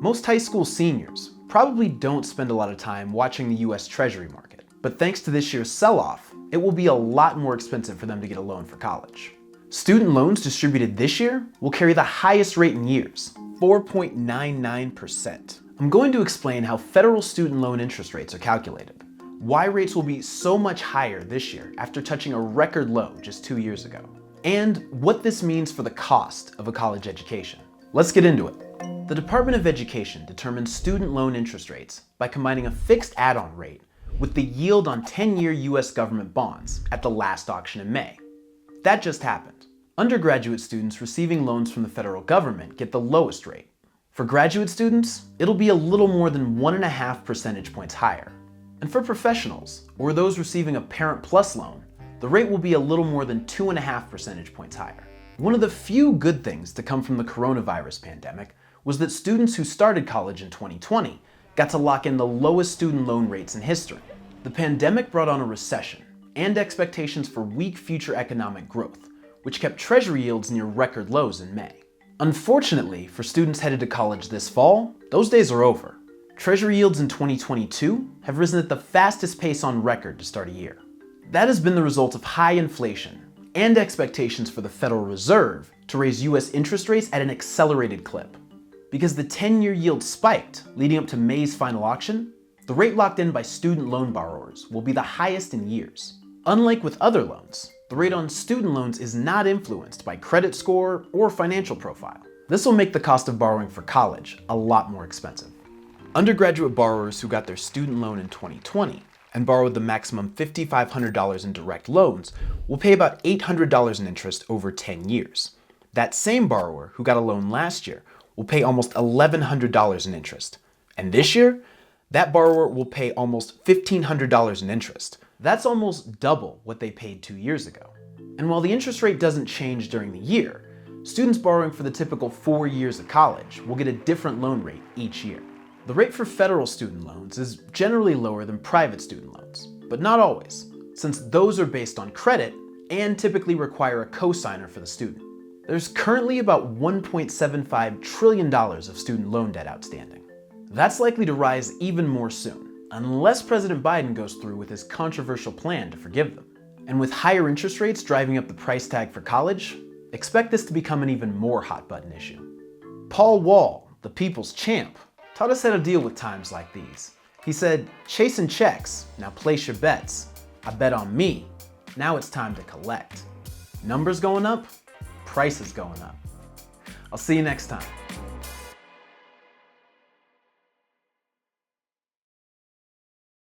Most high school seniors probably don't spend a lot of time watching the US Treasury market, but thanks to this year's sell-off, it will be a lot more expensive for them to get a loan for college. Student loans distributed this year will carry the highest rate in years, 4.99%. I'm going to explain how federal student loan interest rates are calculated, why rates will be so much higher this year after touching a record low just 2 years ago, and what this means for the cost of a college education. Let's get into it. The Department of Education determines student loan interest rates by combining a fixed add-on rate with the yield on 10-year US government bonds at the last auction in May. That just happened. Undergraduate students receiving loans from the federal government get the lowest rate. For graduate students, it'll be a little more than 1.5 percentage points higher. And for professionals, or those receiving a Parent Plus loan, the rate will be a little more than 2.5 percentage points higher. One of the few good things to come from the coronavirus pandemic was that students who started college in 2020 got to lock in the lowest student loan rates in history. The pandemic brought on a recession and expectations for weak future economic growth, which kept Treasury yields near record lows in May. Unfortunately, for students headed to college this fall, those days are over. Treasury yields in 2022 have risen at the fastest pace on record to start a year. That has been the result of high inflation and expectations for the Federal Reserve to raise US interest rates at an accelerated clip. Because the 10-year yield spiked leading up to May's final auction, the rate locked in by student loan borrowers will be the highest in years. Unlike with other loans, the rate on student loans is not influenced by credit score or financial profile. This will make the cost of borrowing for college a lot more expensive. Undergraduate borrowers who got their student loan in 2020 and borrowed the maximum $5,500 in direct loans will pay about $800 in interest over 10 years. That same borrower who got a loan last year will pay almost $1,100 in interest. And this year, that borrower will pay almost $1,500 in interest. That's almost double what they paid 2 years ago. And while the interest rate doesn't change during the year, students borrowing for the typical 4 years of college will get a different loan rate each year. The rate for federal student loans is generally lower than private student loans, but not always, since those are based on credit and typically require a cosigner for the student. There's currently about $1.75 trillion of student loan debt outstanding. That's likely to rise even more soon, unless President Biden goes through with his controversial plan to forgive them. And with higher interest rates driving up the price tag for college, expect this to become an even more hot-button issue. Paul Wall, the people's champ, taught us how to deal with times like these. He said, "Chasing checks, now place your bets. I bet on me, now it's time to collect." Numbers going up, prices going up. I'll see you next time.